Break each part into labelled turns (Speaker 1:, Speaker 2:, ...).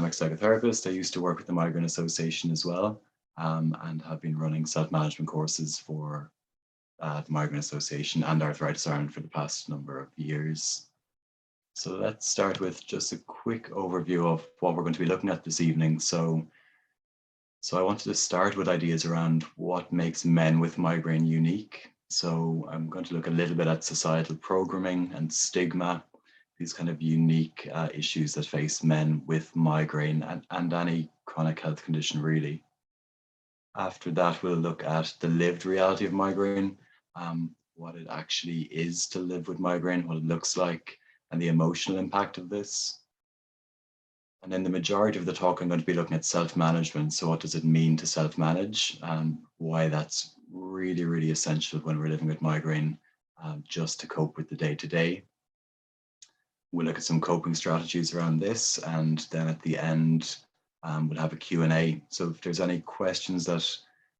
Speaker 1: Biodynamic Psychotherapist. I used to work with the Migraine Association as well, and have been running self-management courses for the Migraine Association and Arthritis Ireland for the past number of years. So let's start with just a quick overview of what we're going to be looking at this evening. So I wanted to start with ideas around what makes men with migraine unique. So I'm going to look a little bit at societal programming and stigma, these kind of unique issues that face men with migraine and any chronic health condition really. After that, we'll look at the lived reality of migraine, what it actually is to live with migraine, what it looks like, and the emotional impact of this. And then the majority of the talk, I'm going to be looking at self-management. So what does it mean to self-manage, and why that's really, really essential when we're living with migraine, just to cope with the day-to-day. We'll look at some coping strategies around this, and then at the end, we'll have a Q&A. So if there's any questions that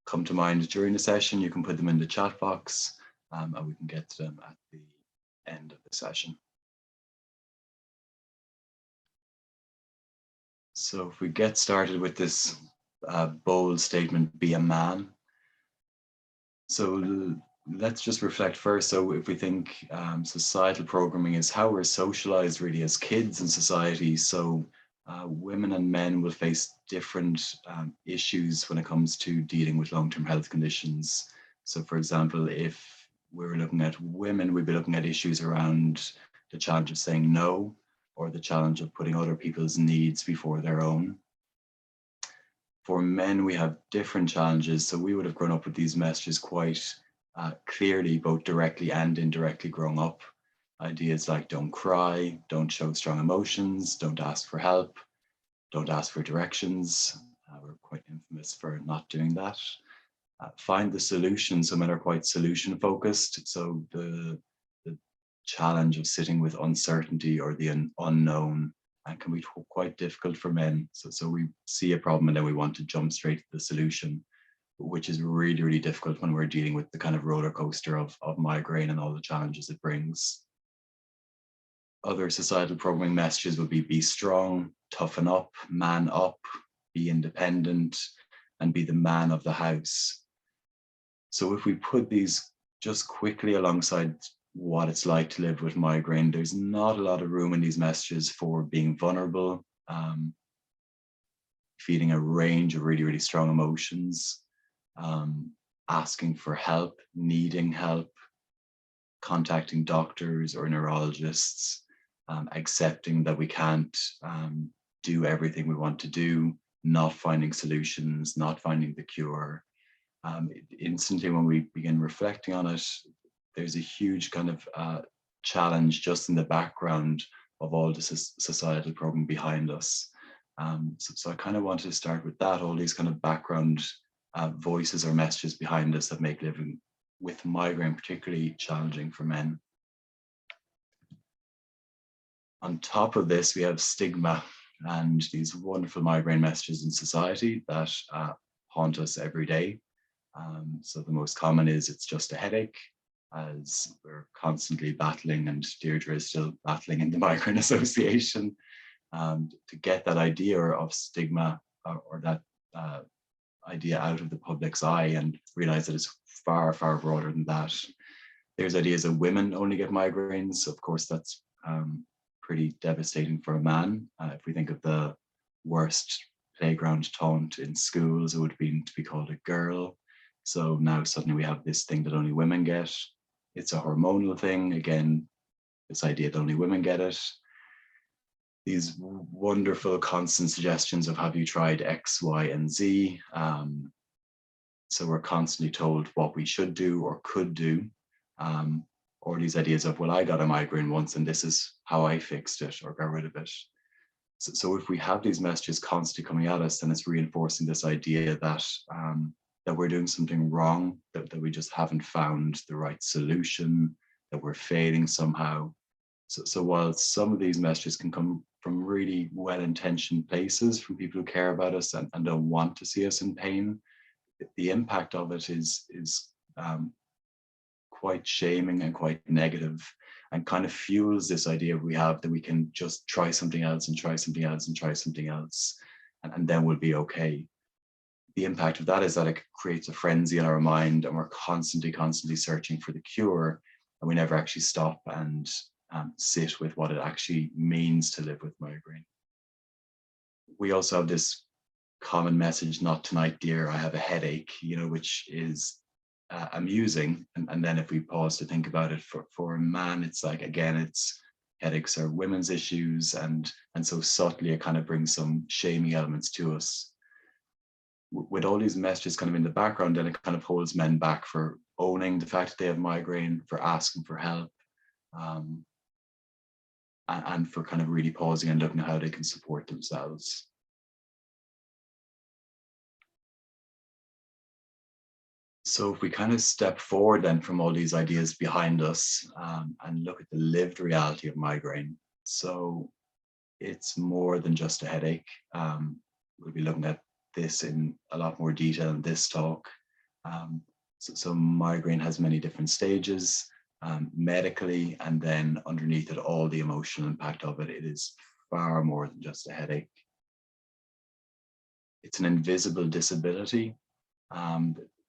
Speaker 1: come to mind during the session, you can put them in the chat box, and we can get to them at the end of the session. So if we get started with this bold statement, be a man. So let's just reflect first. So if we think societal programming is how we're socialized really as kids in society. So women and men will face different issues when it comes to dealing with long-term health conditions. So for example, if we're looking at women, we'd be looking at issues around the challenge of saying no, or the challenge of putting other people's needs before their own. For men, we have different challenges. So we would have grown up with these messages quite clearly, both directly and indirectly growing up. Ideas like don't cry, don't show strong emotions, don't ask for help, don't ask for directions. We're quite infamous for not doing that. Find the solution. So men are quite solution focused. So the challenge of sitting with uncertainty or the unknown can be quite difficult for men. So we see a problem and then we want to jump straight to the solution, which is really, really difficult when we're dealing with the kind of roller coaster of migraine and all the challenges it brings. Other societal programming messages would be strong, toughen up, man up, be independent, and be the man of the house. So if we put these just quickly alongside what it's like to live with migraine, there's not a lot of room in these messages for being vulnerable, feeling a range of really, really strong emotions, asking for help, needing help, contacting doctors or neurologists, accepting that we can't do everything we want to do, not finding solutions, not finding the cure. Instantly, when we begin reflecting on it, there's a huge kind of challenge just in the background of all the societal program behind us. So I kind of wanted to start with that, all these kind of background voices or messages behind us that make living with migraine particularly challenging for men. On top of this, we have stigma and these wonderful migraine messages in society that haunt us every day. So the most common is it's just a headache, as we're constantly battling, and Deirdre is still battling in the Migraine Association, to get that idea of stigma or that idea out of the public's eye and realize that it's far, far broader than that. There's ideas that women only get migraines. Of course, that's pretty devastating for a man. If we think of the worst playground taunt in schools, it would be to be called a girl. So now suddenly we have this thing that only women get. It's a hormonal thing. Again, this idea that only women get it. These wonderful constant suggestions of have you tried X, Y, and Z? So we're constantly told what we should do or could do. Or these ideas of, well, I got a migraine once and this is how I fixed it or got rid of it. So if we have these messages constantly coming at us, then it's reinforcing this idea that that we're doing something wrong, that we just haven't found the right solution, that we're failing somehow. So while some of these messages can come from really well-intentioned places, from people who care about us and don't want to see us in pain, the impact of it is quite shaming and quite negative. and kind of fuels this idea we have that we can just try something else and try something else and try something else, and then we'll be okay. The impact of that is that it creates a frenzy in our mind, and we're constantly searching for the cure, and we never actually stop and sit with what it actually means to live with migraine. We also have this common message, not tonight, dear, I have a headache, which is amusing. And then if we pause to think about it, for a man, it's like, again, it's headaches are women's issues. And so subtly it kind of brings some shaming elements to us. With all these messages kind of in the background, then it kind of holds men back for owning the fact that they have migraine, for asking for help, and for kind of really pausing and looking at how they can support themselves. So if we kind of step forward then from all these ideas behind us, and look at the lived reality of migraine. So it's more than just a headache. We'll be looking at this in a lot more detail in this talk. So migraine has many different stages, medically, and then underneath it, all the emotional impact of it. It is far more than just a headache. It's an invisible disability.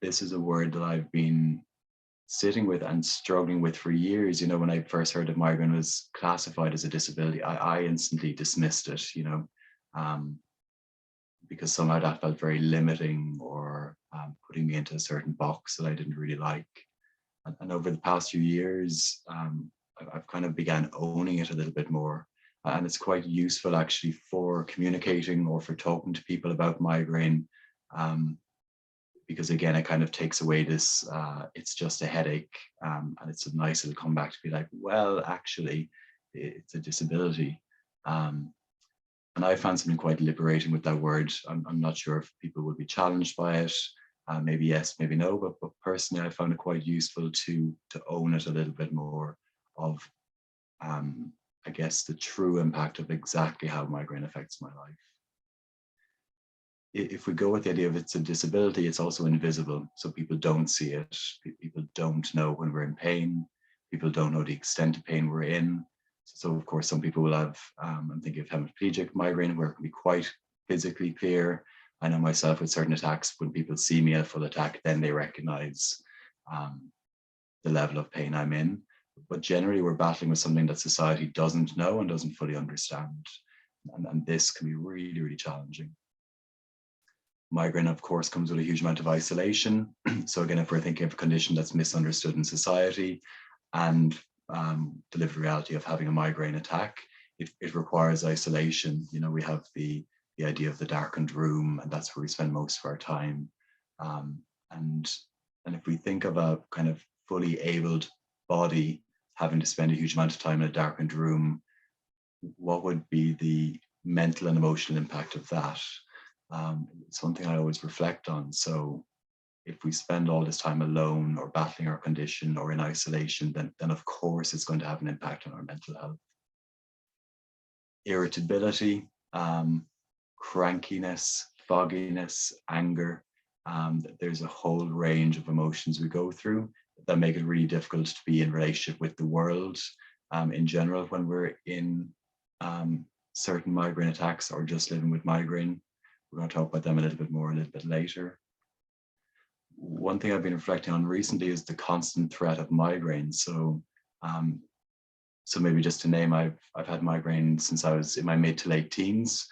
Speaker 1: This is a word that I've been sitting with and struggling with for years. When I first heard that migraine was classified as a disability, I instantly dismissed it, because somehow that felt very limiting, or putting me into a certain box that I didn't really like. And over the past few years, I've kind of began owning it a little bit more. And it's quite useful actually for communicating or for talking to people about migraine, because again, it kind of takes away this, it's just a headache. And it's a nice little comeback to be like, well, actually, it's a disability. And I found something quite liberating with that word. I'm not sure if people would be challenged by it. Maybe yes, maybe no, but personally, I found it quite useful to own it a little bit more of, I guess, the true impact of exactly how migraine affects my life. If we go with the idea of it's a disability, it's also invisible. So people don't see it. People don't know when we're in pain. People don't know the extent of pain we're in. So of course, some people will have, I'm thinking of hemiplegic migraine, where it can be quite physically clear. I know myself with certain attacks, when people see me at full attack, then they recognize the level of pain I'm in. But generally, we're battling with something that society doesn't know and doesn't fully understand. And this can be really, really challenging. Migraine, of course, comes with a huge amount of isolation. So again, if we're thinking of a condition that's misunderstood in society, and the lived reality of having a migraine attack, it requires isolation. We have the idea of the darkened room, and that's where we spend most of our time. And if we think of a kind of fully abled body having to spend a huge amount of time in a darkened room, what would be the mental and emotional impact of that? It's something I always reflect on. So if we spend all this time alone or battling our condition or in isolation, then of course it's going to have an impact on our mental health. Irritability, crankiness, fogginess, anger. There's a whole range of emotions we go through that make it really difficult to be in relationship with the world in general when we're in certain migraine attacks or just living with migraine. We're going to talk about them a little bit more a little bit later. One thing I've been reflecting on recently is the constant threat of migraine. So maybe just to name, I've had migraine since I was in my mid to late teens.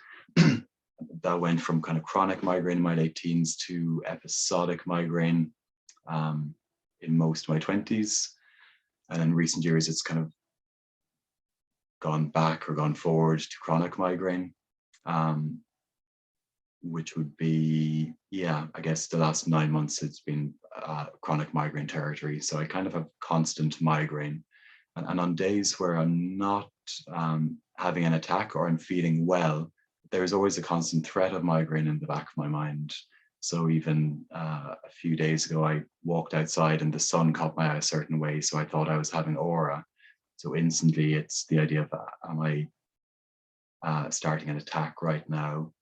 Speaker 1: That went from kind of chronic migraine in my late teens to episodic migraine in most of my 20s. And in recent years, it's kind of gone back or gone forward to chronic migraine, which would be, I guess the last 9 months, it's been chronic migraine territory. So I kind of have constant migraine. And on days where I'm not having an attack or I'm feeling well, there's always a constant threat of migraine in the back of my mind. So even a few days ago, I walked outside and the sun caught my eye a certain way. So I thought I was having aura. So instantly it's the idea of, am I starting an attack right now?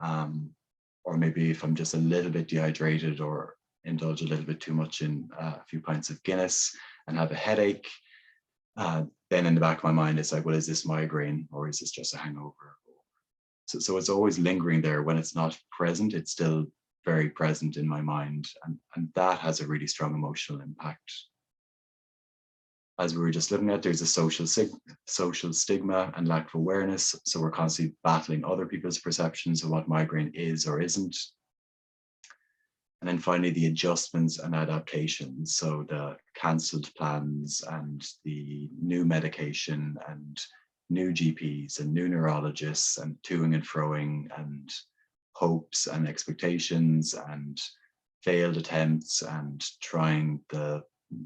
Speaker 1: Or maybe if I'm just a little bit dehydrated or indulge a little bit too much in a few pints of Guinness and have a headache, then in the back of my mind, it's like, well, is this migraine or is this just a hangover? So it's always lingering there. When it's not present, it's still very present in my mind. And that has a really strong emotional impact. As we were just looking at, there's a social stigma and lack of awareness. So we're constantly battling other people's perceptions of what migraine is or isn't. And then finally, the adjustments and adaptations. So the cancelled plans and the new medication and new GPs and new neurologists and toing and froing and hopes and expectations and failed attempts and trying the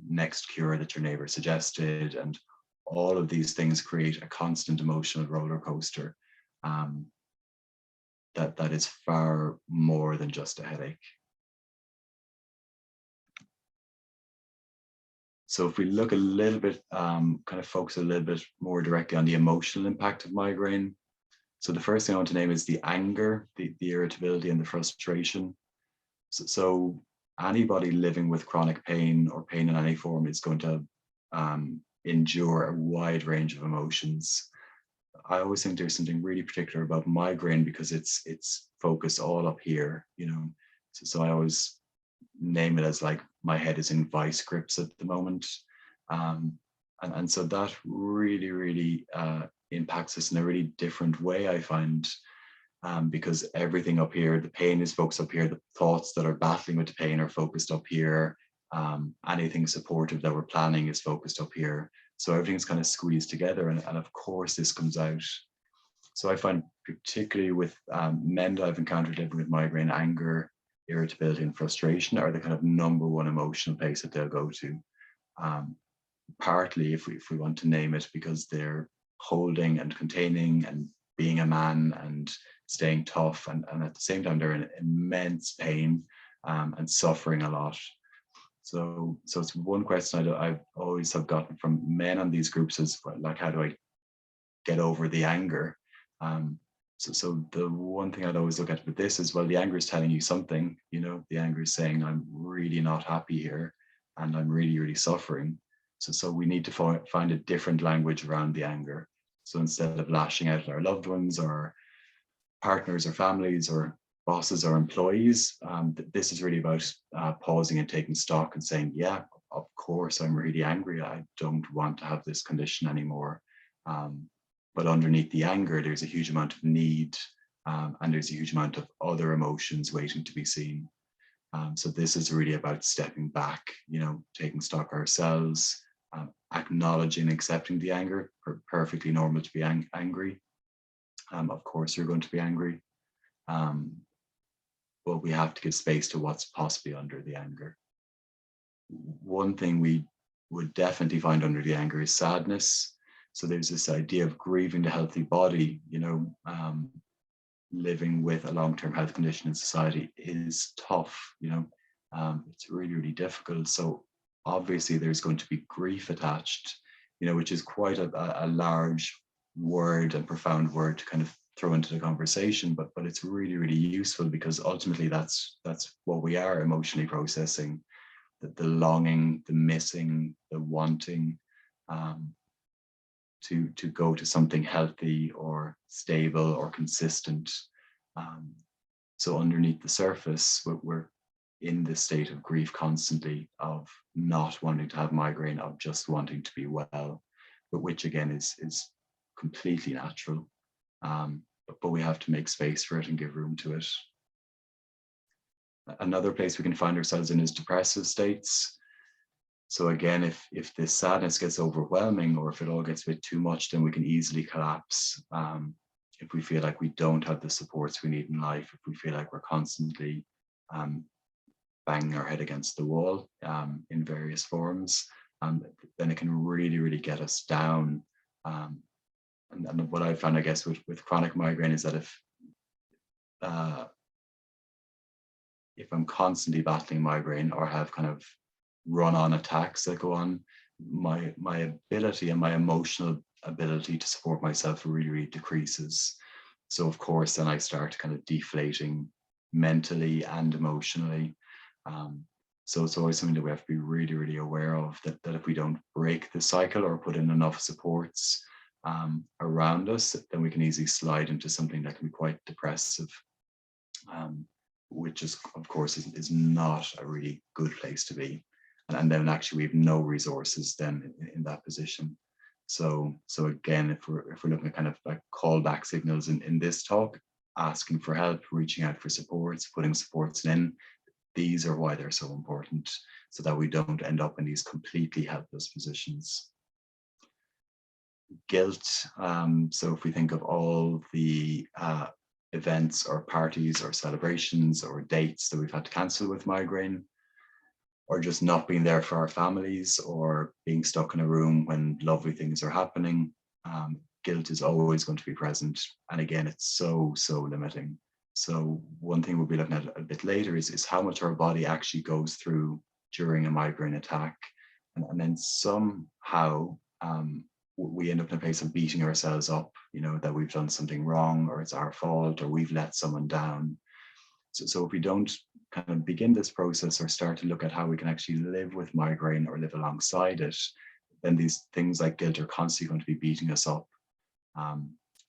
Speaker 1: next cure that your neighbor suggested. And all of these things create a constant emotional roller coaster that is far more than just a headache. So if we look a little bit, kind of focus a little bit more directly on the emotional impact of migraine. So the first thing I want to name is the anger, the irritability and the frustration. So anybody living with chronic pain or pain in any form is going to endure a wide range of emotions. I always think there's something really particular about migraine because it's focused all up here, you know. So I always name it as like my head is in vice grips at the moment. And so that really impacts us in a really different way, I find, because everything up here, the pain is focused up here, the thoughts that are battling with the pain are focused up here, anything supportive that we're planning is focused up here. So everything's kind of squeezed together, and of course this comes out. So I find particularly with men that I've encountered living with migraine, anger, irritability and frustration are the kind of number one emotional place that they'll go to. Partly, if we want to name it, because they're holding and containing and being a man and staying tough, and at the same time they're in immense pain and suffering a lot. So it's one question I've always have gotten from men on these groups is like, how do I get over the anger? So the one thing I'd always look at with this is, well, the anger is telling you something, you know, the anger is saying, I'm really not happy here and I'm really suffering. So we need to find a different language around the anger. So instead of lashing out at our loved ones or partners or families or bosses or employees, this is really about pausing and taking stock and saying, yeah, of course, I'm really angry. I don't want to have this condition anymore. But underneath the anger, there's a huge amount of need, and there's a huge amount of other emotions waiting to be seen. So this is really about stepping back, you know, taking stock ourselves, acknowledging and accepting the anger. Perfectly normal to be angry. Of course, you're going to be angry. But we have to give space to what's possibly under the anger. One thing we would definitely find under the anger is sadness. So there's this idea of grieving the healthy body, you know, living with a long-term health condition in society is tough, you know, it's really difficult. So obviously there's going to be grief attached, you know, which is quite a large word and profound word to kind of throw into the conversation, but it's really useful because ultimately that's what we are emotionally processing, the longing, the missing, the wanting, to go to something healthy or stable or consistent. So underneath the surface, we're in this state of grief constantly, of not wanting to have migraine, of just wanting to be well, but which again is completely natural. But we have to make space for it and give room to it. Another place we can find ourselves in is depressive states. So again, if this sadness gets overwhelming, or if it all gets a bit too much, then we can easily collapse. If we feel like we don't have the supports we need in life, if we feel like we're constantly banging our head against the wall in various forms, then it can really get us down. And what I found, I guess, with chronic migraine is that if I'm constantly battling migraine or have kind of run-on attacks that go on, my ability and my emotional ability to support myself really decreases. So of course, then I start kind of deflating mentally and emotionally. So it's always something that we have to be really, really aware of, that if we don't break the cycle or put in enough supports around us, then we can easily slide into something that can be quite depressive, which is, of course, is not a really good place to be. And then actually we have no resources then in that position. So again, if we're looking at kind of like callback signals in this talk, asking for help, reaching out for supports, putting supports in, these are why they're so important, so that we don't end up in these completely helpless positions. Guilt. So if we think of all the events or parties or celebrations or dates that we've had to cancel with migraine, or just not being there for our families, or being stuck in a room when lovely things are happening, guilt is always going to be present. And again, it's so limiting. So one thing we'll be looking at a bit later is how much our body actually goes through during a migraine attack. And then somehow we end up in a place of beating ourselves up, that we've done something wrong, or it's our fault, or we've let someone down. So if we don't kind of begin this process or start to look at how we can actually live with migraine or live alongside it, then these things like guilt are constantly going to be beating us up,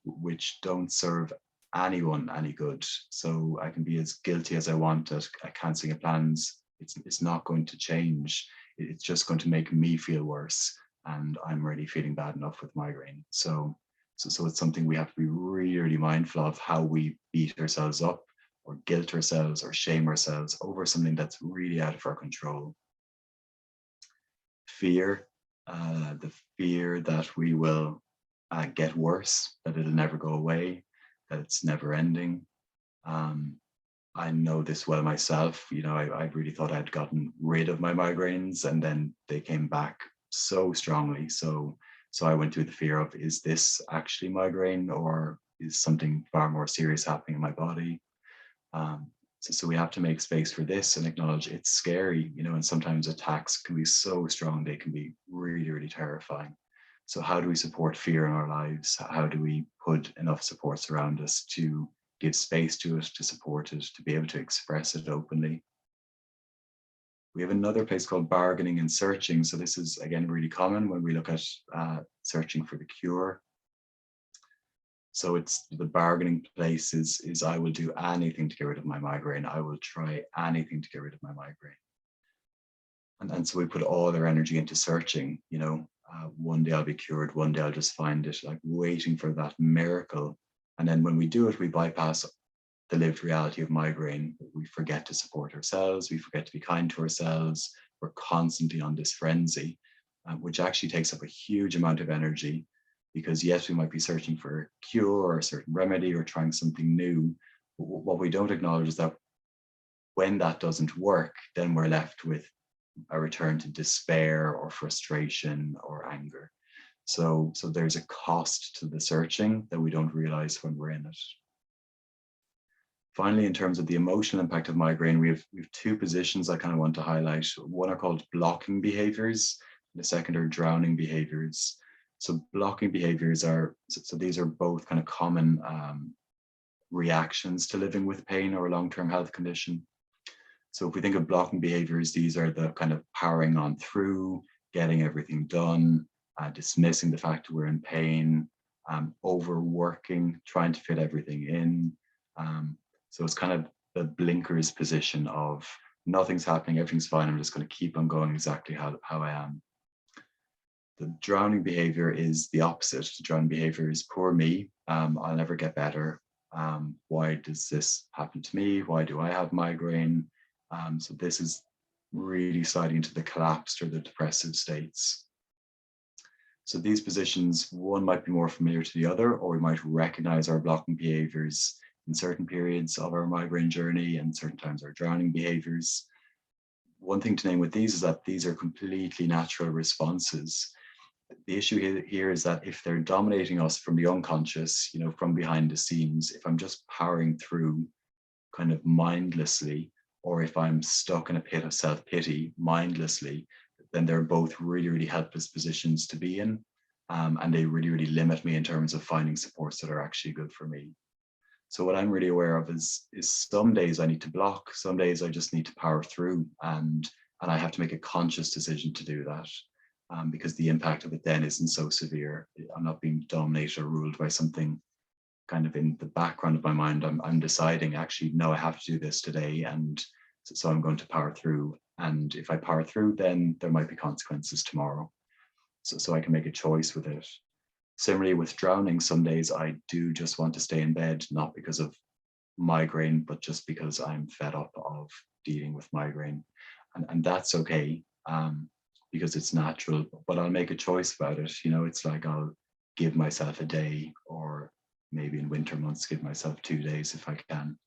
Speaker 1: which don't serve anyone any good. So I can be as guilty as I want at cancelling plans. It's not going to change. It's just going to make me feel worse, and I'm already feeling bad enough with migraine. So it's something we have to be really, really mindful of, how we beat ourselves up or guilt ourselves or shame ourselves over something that's really out of our control. Fear, the fear that we will get worse, that it'll never go away, that it's never ending. I know this well myself. I really thought I'd gotten rid of my migraines, and then they came back so strongly. So I went through the fear of, is this actually migraine, or is something far more serious happening in my body? So we have to make space for this and acknowledge it's scary, and sometimes attacks can be so strong, they can be really, really terrifying. So how do we support fear in our lives? How do we put enough supports around us to give space to it, to support it, to be able to express it openly? We have another place called bargaining and searching. So this is, again, really common when we look at searching for the cure. So it's the bargaining place is I will do anything to get rid of my migraine. I will try anything to get rid of my migraine. And so we put all our energy into searching, one day I'll be cured, one day I'll just find it, like waiting for that miracle. And then when we do it, we bypass the lived reality of migraine. We forget to support ourselves. We forget to be kind to ourselves. We're constantly on this frenzy, which actually takes up a huge amount of energy. Because yes, we might be searching for a cure or a certain remedy or trying something new. But what we don't acknowledge is that when that doesn't work, then we're left with a return to despair or frustration or anger. So there's a cost to the searching that we don't realize when we're in it. Finally, in terms of the emotional impact of migraine, we have two positions I kind of want to highlight. One are called blocking behaviors, and the second are drowning behaviors. So blocking behaviors so these are both kind of common reactions to living with pain or a long-term health condition. So if we think of blocking behaviors, these are the kind of powering on through, getting everything done, dismissing the fact that we're in pain, overworking, trying to fit everything in. So it's kind of the blinkers position of nothing's happening, everything's fine, I'm just going to keep on going exactly how I am. The drowning behavior is the opposite. The drowning behavior is poor me, I'll never get better. Why does this happen to me? Why do I have migraine? So this is really sliding into the collapsed or the depressive states. So these positions, one might be more familiar to the other, or we might recognize our blocking behaviors in certain periods of our migraine journey and certain times our drowning behaviors. One thing to name with these is that these are completely natural responses. The issue here is that if they're dominating us from the unconscious, from behind the scenes, if I'm just powering through kind of mindlessly, or if I'm stuck in a pit of self-pity mindlessly, then they're both really, really helpless positions to be in. And they really, really limit me in terms of finding supports that are actually good for me. So what I'm really aware of is some days I need to block, some days I just need to power through and And I have to make a conscious decision to do that, because the impact of it then isn't so severe. I'm not being dominated or ruled by something kind of in the background of my mind. I'm deciding, actually, no, I have to do this today. And so I'm going to power through. And if I power through, then there might be consequences tomorrow. So I can make a choice with it. Similarly, with drowning, some days I do just want to stay in bed, not because of migraine, but just because I'm fed up of dealing with migraine. And that's okay, because it's natural, but I'll make a choice about it. It's like I'll give myself a day, or maybe in winter months, give myself 2 days if I can.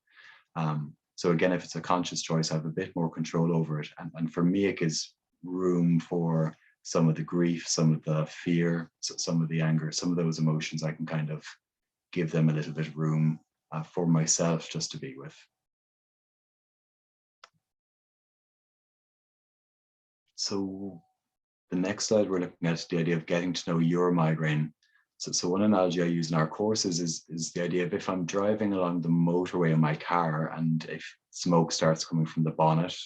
Speaker 1: So again, if it's a conscious choice, I have a bit more control over it. And for me, it gives room for some of the grief, some of the fear, some of the anger, some of those emotions. I can kind of give them a little bit of room for myself just to be with. So the next slide, we're looking at the idea of getting to know your migraine. So one analogy I use in our courses is the idea of, if I'm driving along the motorway in my car and if smoke starts coming from the bonnet,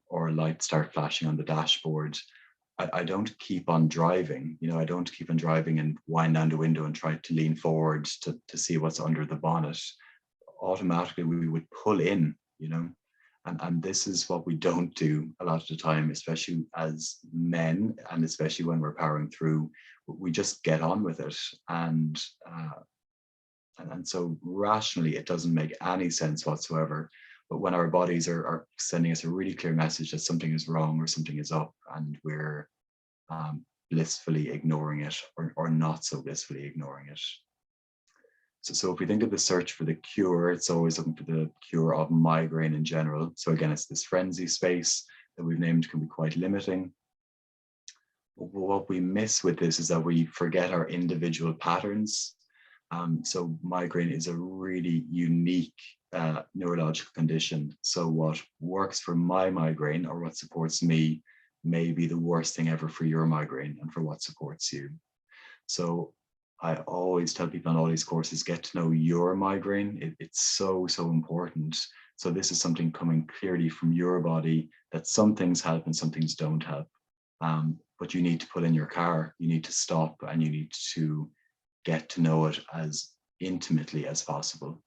Speaker 1: or lights start flashing on the dashboard, I don't keep on driving. I don't keep on driving and wind down the window and try to lean forward to see what's under the bonnet. Automatically, we would pull in, and this is what we don't do a lot of the time, especially as men, and especially when we're powering through. We just get on with it, and so rationally, it doesn't make any sense whatsoever. But when our bodies are sending us a really clear message that something is wrong or something is up, and we're blissfully ignoring it, or not so blissfully ignoring it. So if we think of the search for the cure, it's always looking for the cure of migraine in general. So again, it's this frenzy space that we've named can be quite limiting. But what we miss with this is that we forget our individual patterns. So migraine is a really unique neurological condition. So what works for my migraine, or what supports me, may be the worst thing ever for your migraine and for what supports you. So I always tell people on all these courses, get to know your migraine. It's so important. So this is something coming clearly from your body, that some things help and some things don't help. But you need to pull in your car, you need to stop, and you need to get to know it as intimately as possible.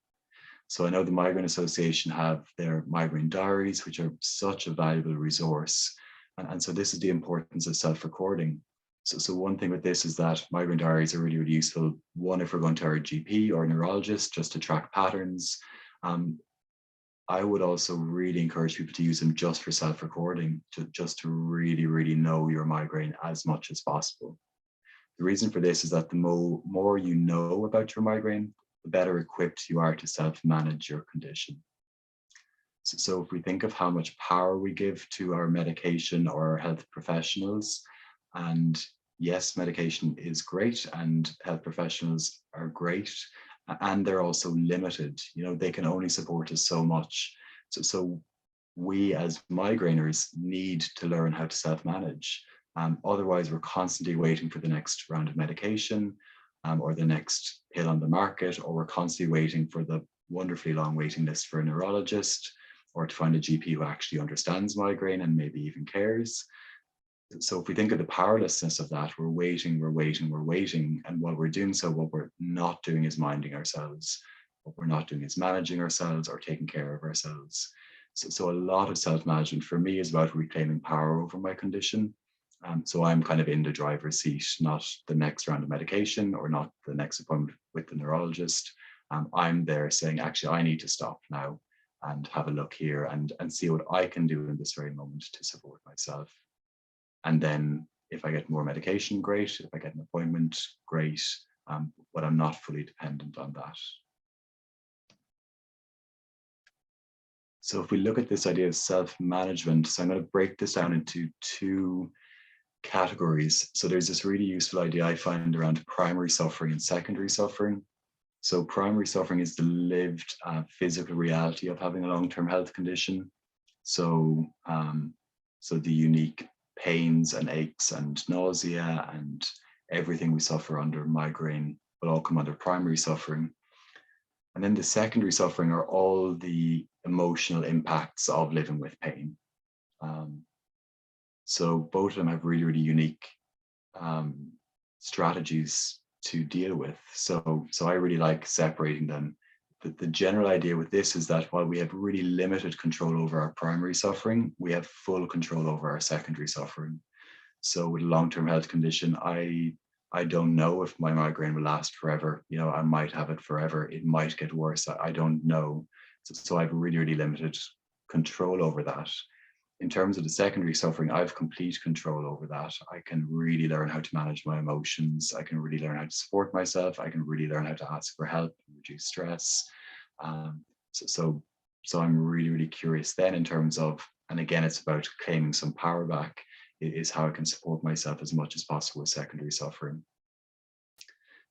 Speaker 1: So I know the Migraine Association have their migraine diaries, which are such a valuable resource. And so this is the importance of self-recording. So one thing with this is that migraine diaries are really, really useful. One, if we're going to our GP or neurologist, just to track patterns. I would also really encourage people to use them just for self-recording, just to really, really know your migraine as much as possible. The reason for this is that the more you know about your migraine, the better equipped you are to self-manage your condition. So if we think of how much power we give to our medication or our health professionals, and yes, medication is great and health professionals are great, and they're also limited. They can only support us so much. So we as migraineurs need to learn how to self-manage. Otherwise, we're constantly waiting for the next round of medication, or the next pill on the market, or we're constantly waiting for the wonderfully long waiting list for a neurologist, or to find a GP who actually understands migraine and maybe even cares. So if we think of the powerlessness of that, we're waiting. And while we're doing so, what we're not doing is minding ourselves. What we're not doing is managing ourselves or taking care of ourselves. So a lot of self-management for me is about reclaiming power over my condition. So I'm kind of in the driver's seat, not the next round of medication or not the next appointment with the neurologist. I'm there saying, actually, I need to stop now and have a look here and see what I can do in this very moment to support myself. And then if I get more medication, great. If I get an appointment, great. But I'm not fully dependent on that. So if we look at this idea of self-management, so I'm going to break this down into two categories. So there's this really useful idea I find around primary suffering and secondary suffering. So primary suffering is the lived physical reality of having a long-term health condition. So the unique pains and aches and nausea and everything we suffer under migraine will all come under primary suffering. And then the secondary suffering are all the emotional impacts of living with pain. Um, so both of them have really, really unique strategies to deal with. So I really like separating them. The general idea with this is that while we have really limited control over our primary suffering, we have full control over our secondary suffering. So with a long-term health condition, I don't know if my migraine will last forever. You know, I might have it forever. It might get worse. I don't know. So I have really, really limited control over that. In terms of the secondary suffering, I have complete control over that. I can really learn how to manage my emotions. I can really learn how to support myself. I can really learn how to ask for help, reduce stress. Um, so, so, so I'm really, really curious then in terms of, and again, it's about claiming some power back, is how I can support myself as much as possible with secondary suffering.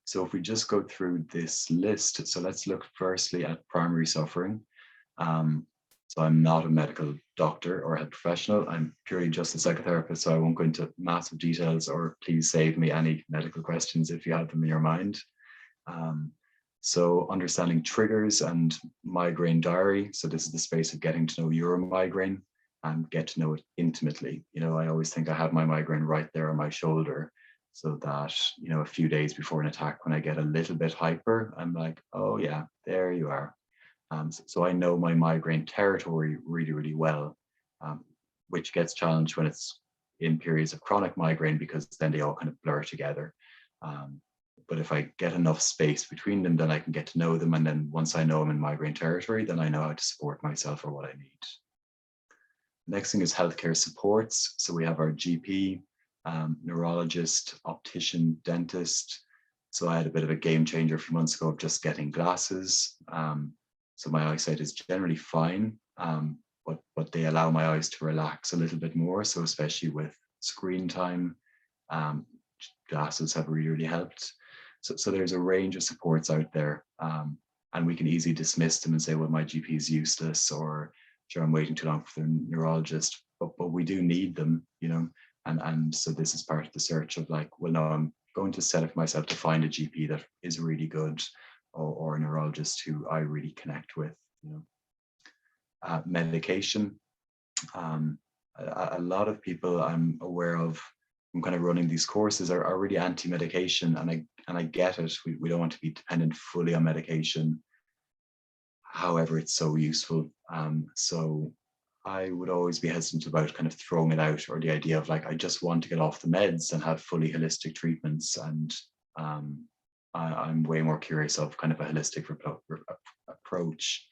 Speaker 1: So if we just go through this list, so let's look firstly at primary suffering. So I'm not a medical doctor or health professional. I'm purely just a psychotherapist, so I won't go into massive details, or please save me any medical questions if you have them in your mind. So understanding triggers and migraine diary. So this is the space of getting to know your migraine and get to know it intimately. You know, I always think I have my migraine right there on my shoulder, so that, you know, a few days before an attack, when I get a little bit hyper, I'm like, oh yeah, there you are. So I know my migraine territory really, really well, which gets challenged when it's in periods of chronic migraine, because then they all kind of blur together. But if I get enough space between them, then I can get to know them. And then once I know I'm in migraine territory, then I know how to support myself or what I need. Next thing is healthcare supports. So we have our GP, neurologist, optician, dentist. So I had a bit of a game changer a few months ago of just getting glasses. So my eyesight is generally fine, but they allow my eyes to relax a little bit more. So especially with screen time, glasses have really, really helped. So there's a range of supports out there, and we can easily dismiss them and say, well, my GP is useless, or sure, I'm waiting too long for the neurologist. But we do need them, you know. And so this is part of the search of like, well, no, I'm going to set up myself to find a GP that is really good, or a neurologist who I really connect with, you know. Medication. A lot of people I'm aware of, I'm kind of running these courses, are really anti-medication, and I get it. We don't want to be dependent fully on medication. However, it's so useful. So I would always be hesitant about kind of throwing it out, or the idea of like, I just want to get off the meds and have fully holistic treatments. And I'm way more curious of kind of a holistic approach,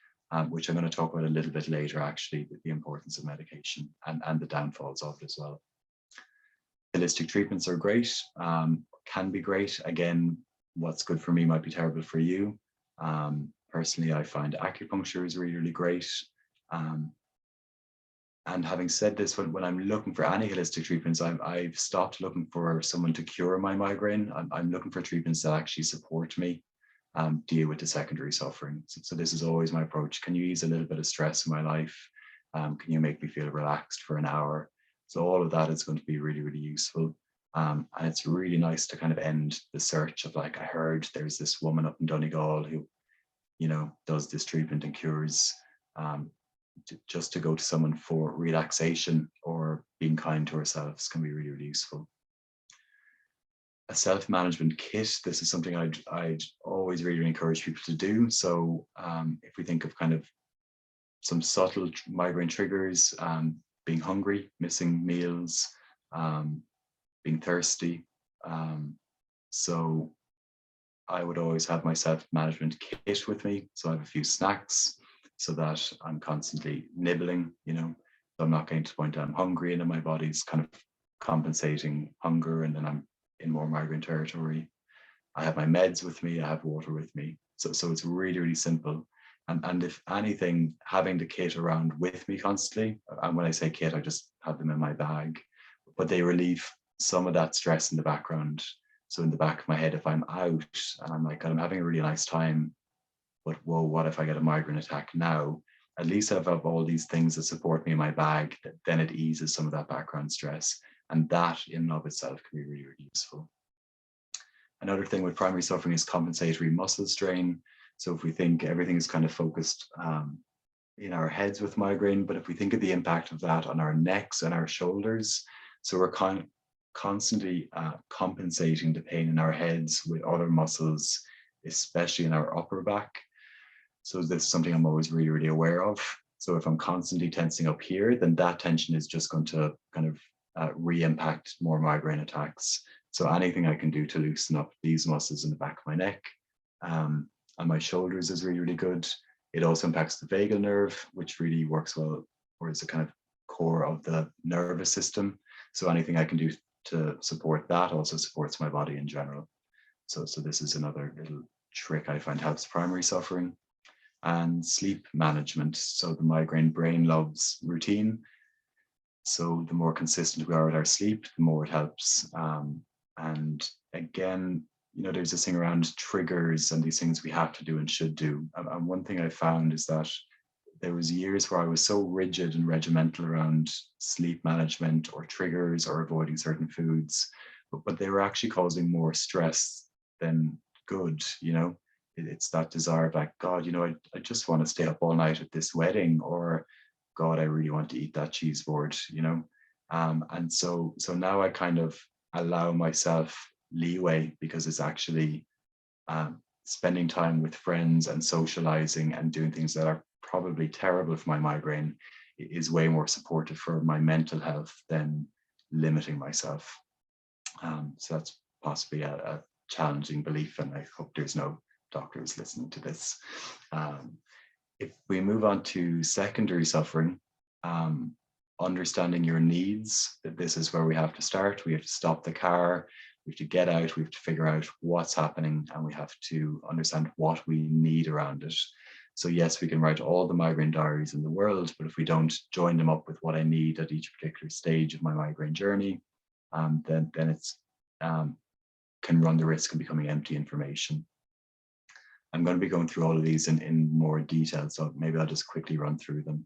Speaker 1: which I'm going to talk about a little bit later, actually, with the importance of medication and the downfalls of it as well. Holistic treatments are great, can be great. Again, what's good for me might be terrible for you. Personally, I find acupuncture is really, really great. And having said this, when I'm looking for any holistic treatments, I've stopped looking for someone to cure my migraine. I'm looking for treatments that actually support me deal with the secondary suffering. So this is always my approach. Can you ease a little bit of stress in my life? Can you make me feel relaxed for an hour? So all of that is going to be really, really useful. And it's really nice to kind of end the search of like, I heard there's this woman up in Donegal who, you know, does this treatment and cures. Just to go to someone for relaxation or being kind to ourselves can be really, really useful. A self-management kit, this is something I'd always really encourage people to do. So if we think of kind of some subtle migraine triggers, being hungry, missing meals, being thirsty. So I would always have my self-management kit with me. So I have a few snacks so that I'm constantly nibbling, you know, so I'm not getting to the point that I'm hungry and then my body's kind of compensating hunger and then I'm in more migraine territory. I have my meds with me, I have water with me. So it's really, really simple. And if anything, having the kit around with me constantly, and when I say kit, I just have them in my bag, but they relieve some of that stress in the background. So in the back of my head, if I'm out and I'm like, I'm having a really nice time, but whoa, what if I get a migraine attack now? At least I've all these things that support me in my bag, then it eases some of that background stress. And that in and of itself can be really, really useful. Another thing with primary suffering is compensatory muscle strain. So if we think everything is kind of focused in our heads with migraine, but if we think of the impact of that on our necks and our shoulders, so we're constantly compensating the pain in our heads with other muscles, especially in our upper back. So this is something I'm always really, really aware of. So if I'm constantly tensing up here, then that tension is just going to kind of re-impact more migraine attacks. So anything I can do to loosen up these muscles in the back of my neck and my shoulders is really, really good. It also impacts the vagal nerve, which really works well, or is the kind of core of the nervous system. So anything I can do to support that also supports my body in general. So this is another little trick I find helps primary suffering. And sleep management. So the migraine brain loves routine. So the more consistent we are with our sleep, the more it helps. And again, there's this thing around triggers and these things we have to do and should do. And one thing I found is that there was years where I was so rigid and regimental around sleep management or triggers or avoiding certain foods, but they were actually causing more stress than good. It's that desire of like, God, I just want to stay up all night at this wedding, or God, I really want to eat that cheese board, and so now I kind of allow myself leeway because it's actually spending time with friends and socializing and doing things that are probably terrible for my migraine is way more supportive for my mental health than limiting myself. So that's possibly a challenging belief, and I hope there's no doctors listening to this. If we move on to secondary suffering, understanding your needs, that this is where we have to start. We have to stop the car, we have to get out, we have to figure out what's happening, and we have to understand what we need around it. So yes, we can write all the migraine diaries in the world, but if we don't join them up with what I need at each particular stage of my migraine journey, then it's can run the risk of becoming empty information. I'm going to be going through all of these in more detail, so maybe I'll just quickly run through them.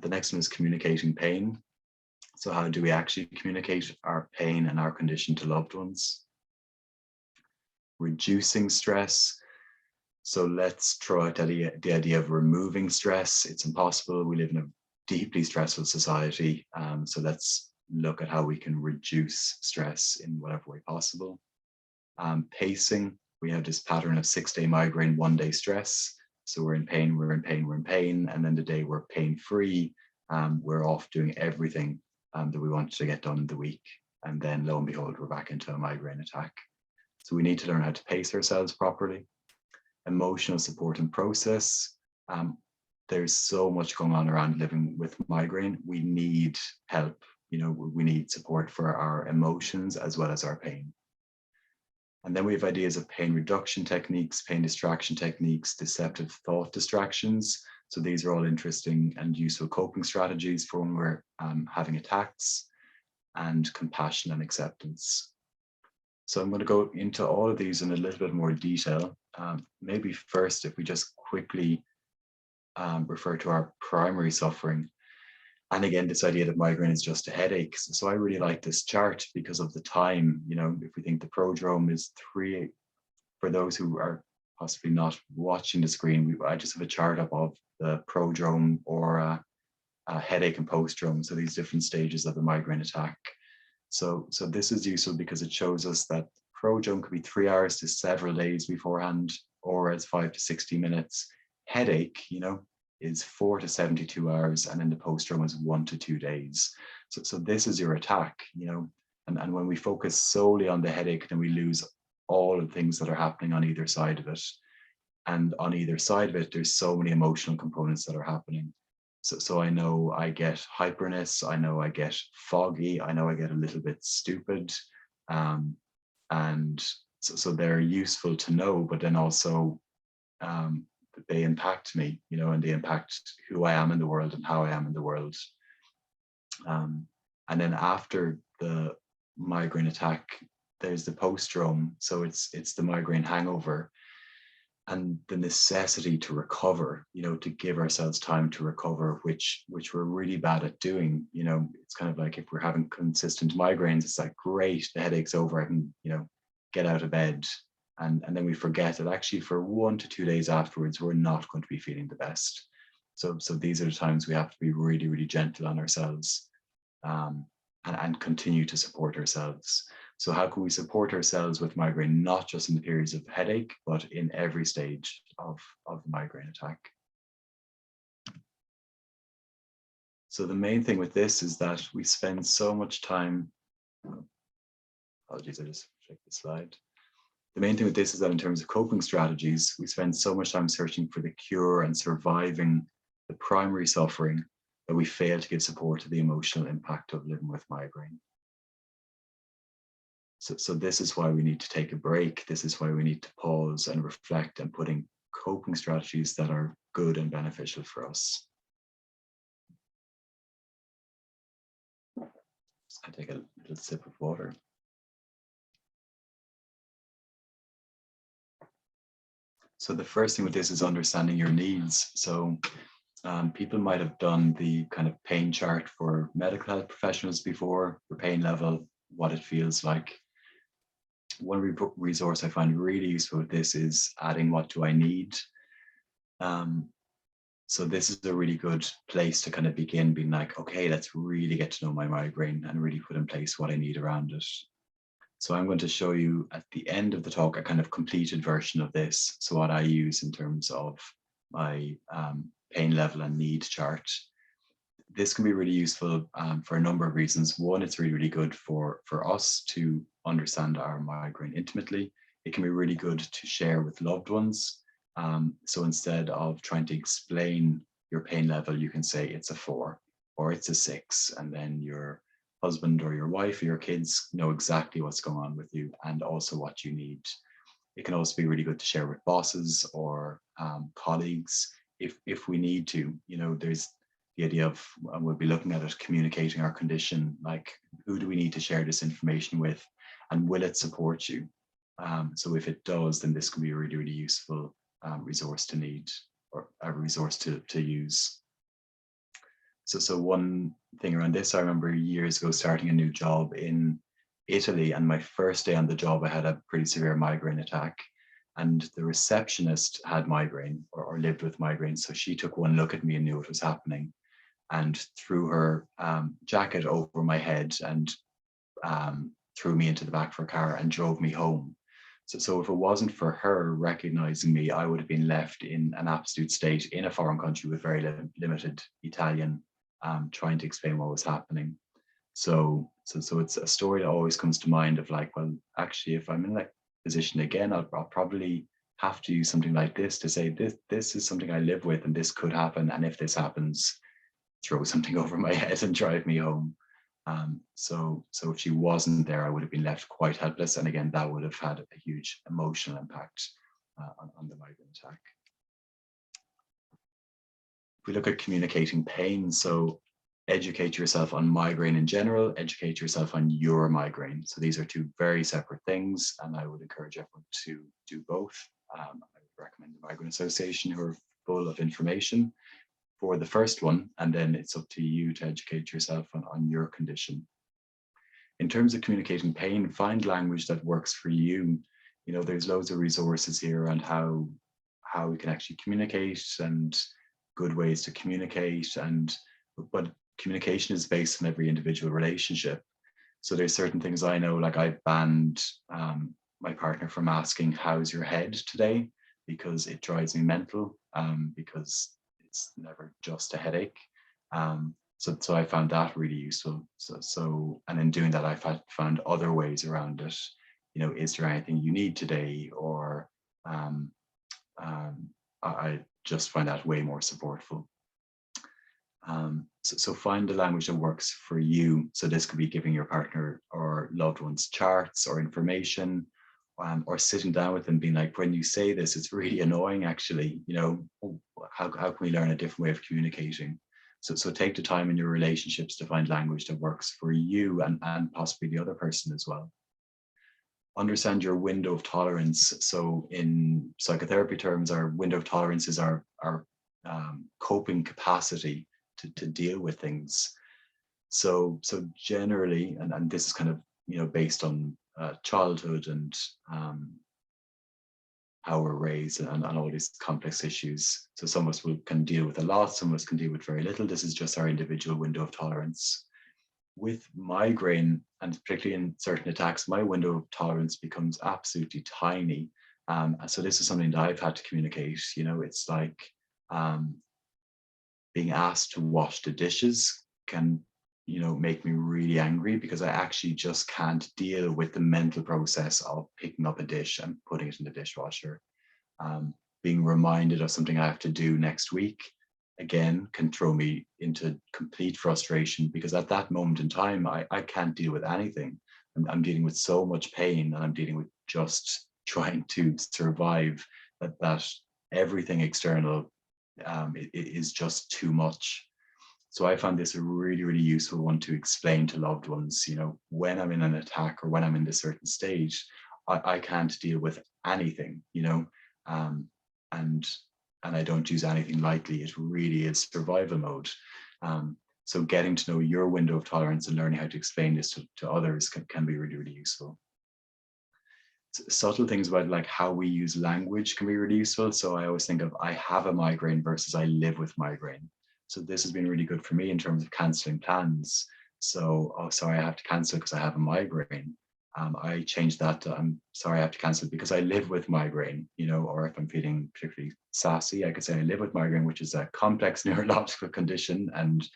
Speaker 1: The next one is communicating pain. So how do we actually communicate our pain and our condition to loved ones? Reducing stress. So let's throw out the idea of removing stress. It's impossible. We live in a deeply stressful society. So let's look at how we can reduce stress in whatever way possible. Pacing. We have this pattern of 6-day migraine, 1-day stress. So we're in pain, we're in pain, we're in pain. And then the day we're pain-free, we're off doing everything that we wanted to get done in the week. And then lo and behold, we're back into a migraine attack. So we need to learn how to pace ourselves properly. Emotional support and process. There's so much going on around living with migraine. We need help. We need support for our emotions as well as our pain. And then we have ideas of pain reduction techniques, pain distraction techniques, deceptive thought distractions. So these are all interesting and useful coping strategies for when we're having attacks, and compassion and acceptance. So I'm going to go into all of these in a little bit more detail. Maybe first, if we just quickly refer to our primary suffering. And again, this idea that migraine is just a headache. So I really like this chart because of the time. If we think the prodrome is 3, for those who are possibly not watching the screen, I just have a chart up of the prodrome or a headache and postdrome. So these different stages of the migraine attack. So this is useful because it shows us that prodrome could be 3 hours to several days beforehand, or as 5 to 60 minutes. Headache, is 4 to 72 hours, and then the postdrome is 1 to 2 days. So this is your attack, and when we focus solely on the headache, then we lose all of the things that are happening on either side of it. And on either side of it, there's so many emotional components that are happening. So I know I get hyperness, I know I get foggy, I know I get a little bit stupid, and so they're useful to know, but then also they impact me, and they impact who I am in the world and how I am in the world. And then after the migraine attack, there's the postdrome. So it's the migraine hangover and the necessity to recover, to give ourselves time to recover, which we're really bad at doing. It's kind of like if we're having consistent migraines, it's like, great, the headache's over, I can, get out of bed. And then we forget that actually for 1 to 2 days afterwards, we're not going to be feeling the best. So these are the times we have to be really, really gentle on ourselves, and continue to support ourselves. So how can we support ourselves with migraine, not just in the periods of headache, but in every stage of the migraine attack? So the main thing with this is that we spend so much time, apologies, I just checked the slide. The main thing with this is that in terms of coping strategies, we spend so much time searching for the cure and surviving the primary suffering that we fail to give support to the emotional impact of living with migraine. So this is why we need to take a break. This is why we need to pause and reflect and put in coping strategies that are good and beneficial for us. I take a little sip of water. So the first thing with this is understanding your needs. So people might have done the kind of pain chart for medical health professionals before, for pain level, what it feels like. One resource I find really useful with this is adding what do I need. So this is a really good place to kind of begin being like, okay, let's really get to know my migraine and really put in place what I need around it. So I'm going to show you at the end of the talk a kind of completed version of this. So what I use in terms of my pain level and need chart. This can be really useful for a number of reasons. One, it's really, really good for us to understand our migraine intimately. It can be really good to share with loved ones. So instead of trying to explain your pain level, you can say it's a 4 or it's a 6, and then your husband or your wife or your kids know exactly what's going on with you and also what you need. It can also be really good to share with bosses or colleagues if we need to. You know, there's the idea of, we'll be looking at it, communicating our condition, like who do we need to share this information with, and will it support you? So if it does, then this can be a really, really useful resource to need, or a resource to use. So one thing around this, I remember years ago starting a new job in Italy, and my first day on the job, I had a pretty severe migraine attack, and the receptionist had migraine or lived with migraine. So she took one look at me and knew what was happening, and threw her jacket over my head and threw me into the back of her car and drove me home. So if it wasn't for her recognizing me, I would have been left in an absolute state in a foreign country with very limited Italian, trying to explain what was happening. So it's a story that always comes to mind of like, well, actually, if I'm in that position again, I'll probably have to use something like this to say, this is something I live with and this could happen. And if this happens, throw something over my head and drive me home. So if she wasn't there, I would have been left quite helpless. And again, that would have had a huge emotional impact on the migraine attack. If we look at communicating pain, so educate yourself on migraine in general, educate yourself on your migraine. So these are two very separate things, and I would encourage everyone to do both. I would recommend the Migraine Association, who are full of information for the first one, and then it's up to you to educate yourself on your condition. In terms of communicating pain, find language that works for you. You know, there's loads of resources here on how we can actually communicate and good ways to communicate, but communication is based on every individual relationship. So there's certain things I know, like I've banned my partner from asking, how's your head today? Because it drives me mental, because it's never just a headache. So I found that really useful. So and in doing that, I've found other ways around it. You know, is there anything you need today? Or I just find that way more supportful. So find the language that works for you. So this could be giving your partner or loved ones charts or information, or sitting down with them being like, when you say this, it's really annoying actually, you know, how can we learn a different way of communicating? So take the time in your relationships to find language that works for you and possibly the other person as well. Understand your window of tolerance. So in psychotherapy terms, our window of tolerance is our coping capacity to deal with things. So generally, and this is kind of, you know, based on childhood and how we're raised and all these complex issues. So some of us can deal with a lot, some of us can deal with very little. This is just our individual window of tolerance. With migraine, and particularly in certain attacks, my window of tolerance becomes absolutely tiny. So this is something that I've had to communicate. It's like being asked to wash the dishes can make me really angry, because I actually just can't deal with the mental process of picking up a dish and putting it in the dishwasher. Being reminded of something I have to do next week, again, can throw me into complete frustration, because at that moment in time, I can't deal with anything. I'm dealing with so much pain, and I'm dealing with just trying to survive, that everything external is just too much. So I found this a really, really useful one to explain to loved ones, when I'm in an attack or when I'm in this certain stage, I can't deal with anything, and I don't use anything lightly. It really is survival mode. So getting to know your window of tolerance and learning how to explain this to others can be really, really useful. Subtle things about like how we use language can be really useful. So I always think of I have a migraine versus I live with migraine. So this has been really good for me in terms of cancelling plans. So, oh, sorry, I have to cancel because I have a migraine. I changed that to, I'm sorry, I have to cancel because I live with migraine, or if I'm feeling particularly sassy, I could say I live with migraine, which is a complex neurological condition and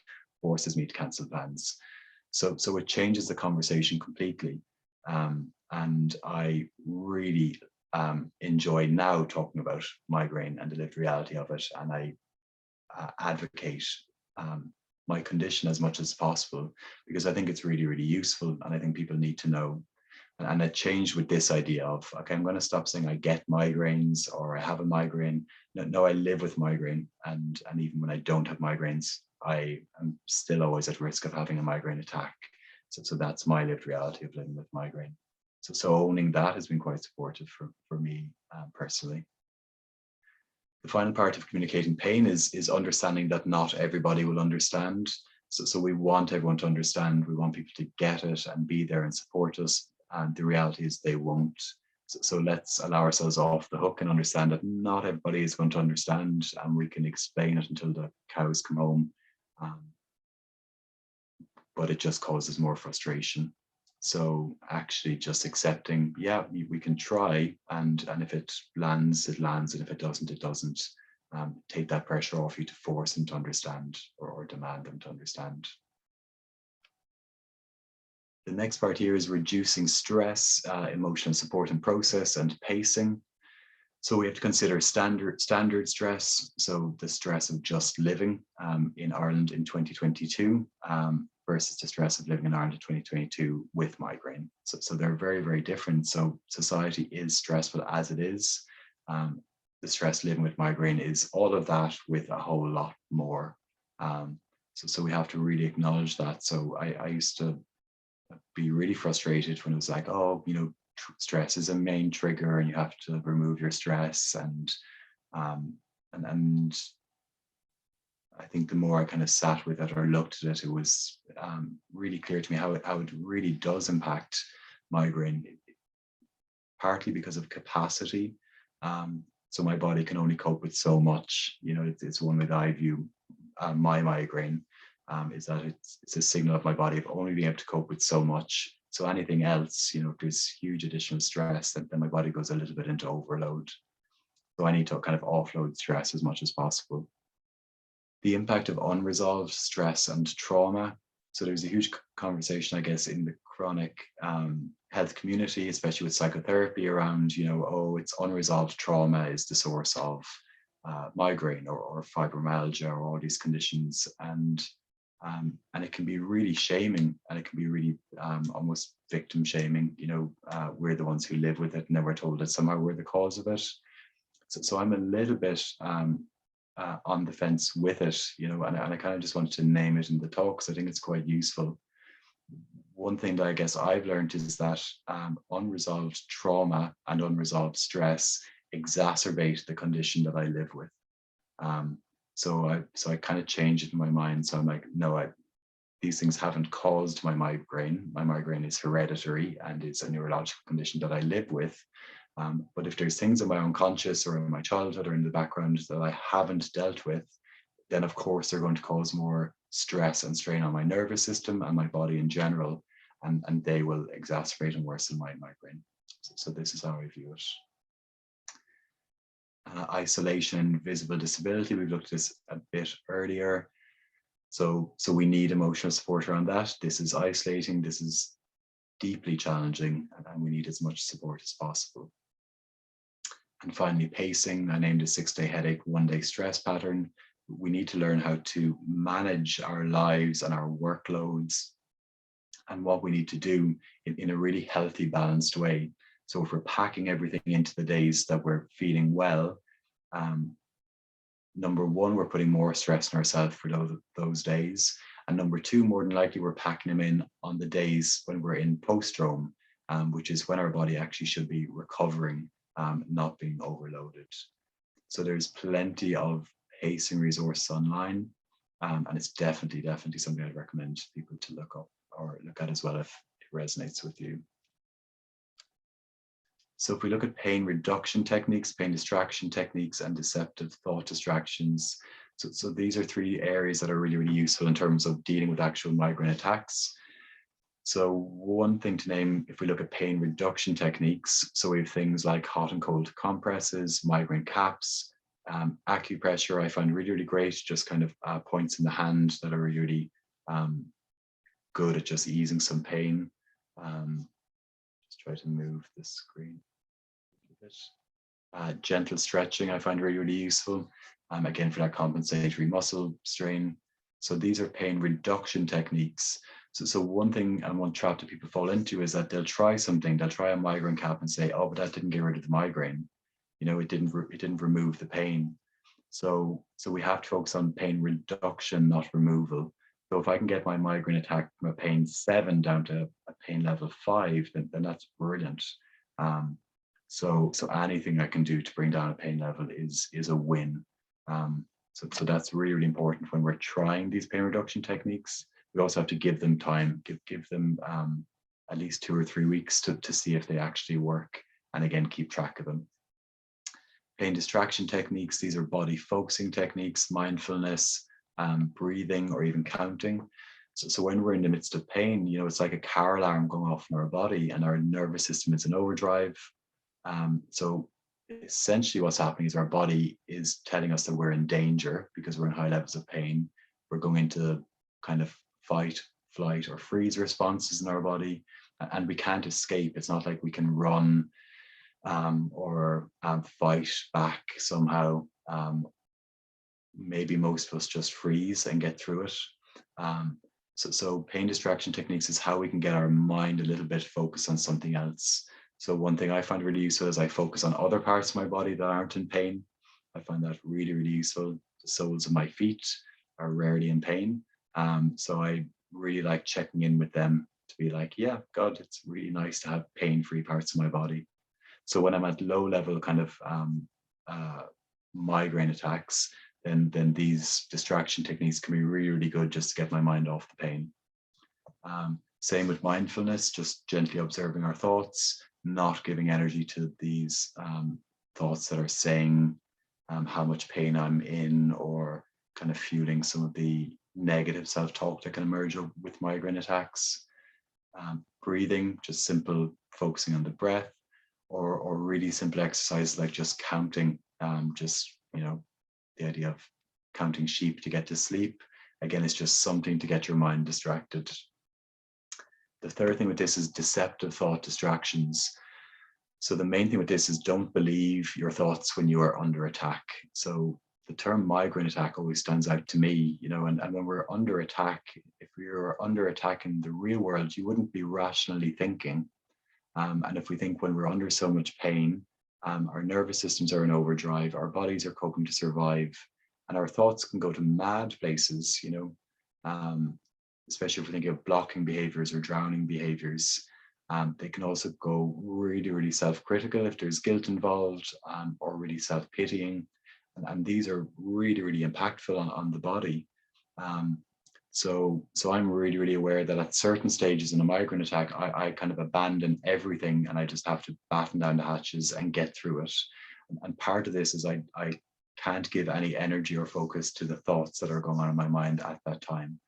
Speaker 1: forces me to cancel plans. So it changes the conversation completely. And I really enjoy now talking about migraine and the lived reality of it. And I advocate my condition as much as possible, because I think it's really, really useful. And I think people need to know. And it changed with this idea of, okay, I'm going to stop saying I get migraines or I have a migraine. No, I live with migraine. And even when I don't have migraines, I am still always at risk of having a migraine attack. So that's my lived reality of living with migraine. So owning that has been quite supportive for me personally. The final part of communicating pain is understanding that not everybody will understand. So we want everyone to understand. We want people to get it and be there and support us. And the reality is they won't. So let's allow ourselves off the hook and understand that not everybody is going to understand, and we can explain it until the cows come home. But it just causes more frustration. So actually just accepting, yeah, we can try, and if it lands, it lands, and if it doesn't, it doesn't. Take that pressure off you to force them to understand or demand them to understand. The next part here is reducing stress, emotional support and process, and pacing. So we have to consider standard stress, so the stress of just living in Ireland in 2022 versus the stress of living in Ireland in 2022 with migraine. So they're very, very different. So society is stressful as it is. The stress living with migraine is all of that with a whole lot more. So we have to really acknowledge that. So I used to be really frustrated when it was like, oh, stress is a main trigger and you have to remove your stress. And I think the more I kind of sat with it or looked at it, it was really clear to me how it really does impact migraine, partly because of capacity. So my body can only cope with so much. It's one way that I view my migraine, is that it's a signal of my body of only being able to cope with so much. So anything else, if there's huge additional stress, then my body goes a little bit into overload. So I need to kind of offload stress as much as possible. The impact of unresolved stress and trauma. So there's a huge conversation, I guess, in the chronic health community, especially with psychotherapy, around, it's unresolved trauma is the source of migraine or fibromyalgia or all these conditions. And it can be really shaming, and it can be really almost victim shaming. We're the ones who live with it, and then we're told that somehow we're the cause of it. So I'm a little bit on the fence with it, and I kind of just wanted to name it in the talk, because I think it's quite useful. One thing that I guess I've learned is that unresolved trauma and unresolved stress exacerbate the condition that I live with. So I kind of changed it in my mind. So I'm like, no, these things haven't caused my migraine. My migraine is hereditary and it's a neurological condition that I live with. But if there's things in my unconscious or in my childhood or in the background that I haven't dealt with, then of course they're going to cause more stress and strain on my nervous system and my body in general, and they will exacerbate and worsen my migraine. So this is how I view it. Isolation, visible disability, we've looked at this a bit earlier. So we need emotional support around that. This is isolating, this is deeply challenging, and we need as much support as possible. And finally, pacing. I named a 6-day headache, 1-day stress pattern. We need to learn how to manage our lives and our workloads and what we need to do in a really healthy, balanced way. So if we're packing everything into the days that we're feeling well, number one, we're putting more stress on ourselves for those days. And number two, more than likely, we're packing them in on the days when we're in post-drome, which is when our body actually should be recovering, not being overloaded. So there's plenty of pacing resources online, and it's definitely something I'd recommend people to look up or look at as well if it resonates with you. So if we look at pain reduction techniques, pain distraction techniques, and deceptive thought distractions, so these are 3 areas that are really, really useful in terms of dealing with actual migraine attacks. So one thing to name, if we look at pain reduction techniques, so we have things like hot and cold compresses, migraine caps, acupressure, I find really, really great, just kind of points in the hand that are really, really good at just easing some pain. Just try to move the screen a bit. Gentle stretching, I find really, really useful. Again, for that compensatory muscle strain. So these are pain reduction techniques. So one thing and one trap that people fall into is that they'll try something, they'll try a migraine cap and say, oh, but that didn't get rid of the migraine. You know, it didn't remove the pain. So we have to focus on pain reduction, not removal. So if I can get my migraine attack from a pain 7 down to a pain level 5, then that's brilliant. So anything I can do to bring down a pain level is a win. So that's really, really important when we're trying these pain reduction techniques. We also have to give them time, give them at least 2 or 3 weeks to see if they actually work, and again, keep track of them. Pain distraction techniques, these are body focusing techniques, mindfulness, breathing, or even counting. So when we're in the midst of pain, you know, it's like a car alarm going off in our body and our nervous system is in overdrive. So essentially what's happening is our body is telling us that we're in danger because we're in high levels of pain. We're going into kind of fight, flight, or freeze responses in our body, and we can't escape. It's not like we can run or fight back somehow. Maybe most of us just freeze and get through it. So pain distraction techniques is how we can get our mind a little bit focused on something else. So one thing I find really useful is I focus on other parts of my body that aren't in pain. I find that really, really useful. The soles of my feet are rarely in pain. So I really like checking in with them to be like, yeah, God, it's really nice to have pain-free parts of my body. So when I'm at low level kind of migraine attacks, then these distraction techniques can be really, really good just to get my mind off the pain. Same with mindfulness, just gently observing our thoughts, not giving energy to these thoughts that are saying how much pain I'm in, or kind of fueling some of the negative self-talk that can emerge with migraine attacks. Breathing, just simple focusing on the breath, or really simple exercise like just counting, just, you know, the idea of counting sheep to get to sleep. Again, it's just something to get your mind distracted. The third thing with this is deceptive thought distractions. So the main thing with this is don't believe your thoughts when you are under attack. So the term migraine attack always stands out to me, you know, and when we're under attack, if we were under attack in the real world, you wouldn't be rationally thinking. And if we think when we're under so much pain, our nervous systems are in overdrive, our bodies are coping to survive, and our thoughts can go to mad places, you know, especially if we're thinking of blocking behaviors or drowning behaviors. They can also go really, really self-critical if there's guilt involved, or really self-pitying. And these are really, really impactful on the body. So I'm really, really aware that at certain stages in a migraine attack, I kind of abandon everything and I just have to batten down the hatches and get through it. And part of this is I can't give any energy or focus to the thoughts that are going on in my mind at that time.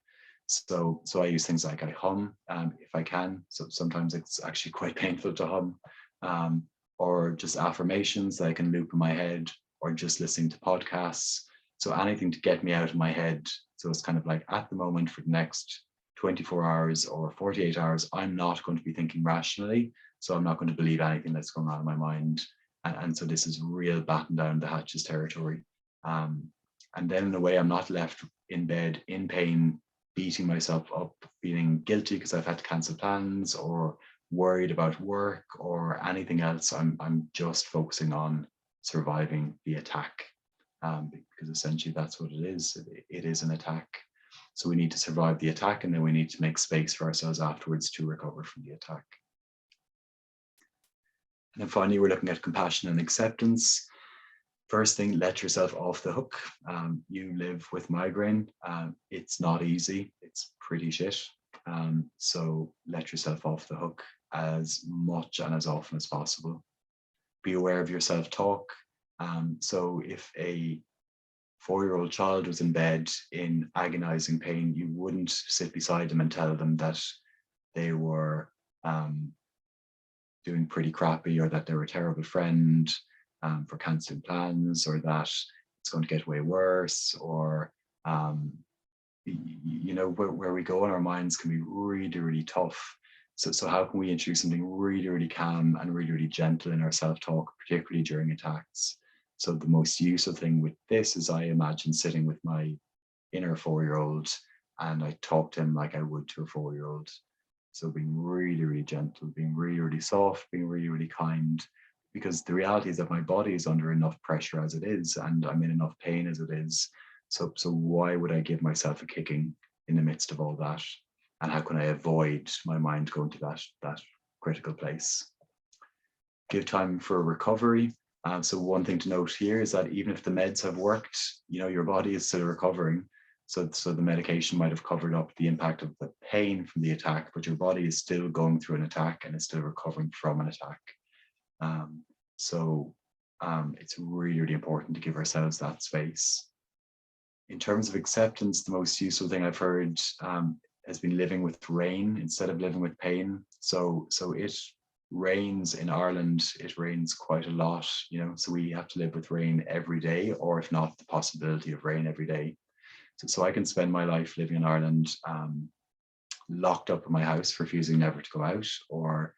Speaker 1: So I use things like I hum if I can. So sometimes it's actually quite painful to hum, um, or just affirmations that I can loop in my head, or just listening to podcasts. So anything to get me out of my head. So it's kind of like at the moment for the next 24 hours or 48 hours, I'm not going to be thinking rationally. So I'm not going to believe anything that's going on in my mind. And so this is real batten down the hatches territory. Um, and then in a way, I'm not left in bed in pain, beating myself up, feeling guilty because I've had to cancel plans or worried about work or anything else. I'm just focusing on surviving the attack, because essentially that's what it is. It is an attack. So we need to survive the attack, and then we need to make space for ourselves afterwards to recover from the attack. And then finally, we're looking at compassion and acceptance. First thing, let yourself off the hook. You live with migraine. It's not easy. It's pretty shit. So let yourself off the hook as much and as often as possible. Be aware of your self-talk. So if a 4-year-old child was in bed in agonizing pain, you wouldn't sit beside them and tell them that they were doing pretty crappy, or that they were a terrible friend for cancelling plans, or that it's going to get way worse, or where we go in our minds can be really, really tough. So how can we introduce something really, really calm and really, really gentle in our self-talk, particularly during attacks? So the most useful thing with this is I imagine sitting with my inner 4-year-old and I talk to him like I would to a 4-year-old. So being really, really gentle, being really, really soft, being really, really kind, because the reality is that my body is under enough pressure as it is, and I'm in enough pain as it is. So why would I give myself a kicking in the midst of all that? And how can I avoid my mind going to that critical place? Give time for recovery. So one thing to note here is that even if the meds have worked, your body is still recovering. So the medication might have covered up the impact of the pain from the attack, but your body is still going through an attack and is still recovering from an attack. It's really, really important to give ourselves that space. In terms of acceptance, the most useful thing I've heard has been living with rain instead of living with pain. So it rains in Ireland, it rains quite a lot, so we have to live with rain every day, or if not, the possibility of rain every day. So I can spend my life living in Ireland, locked up in my house, refusing never to go out, or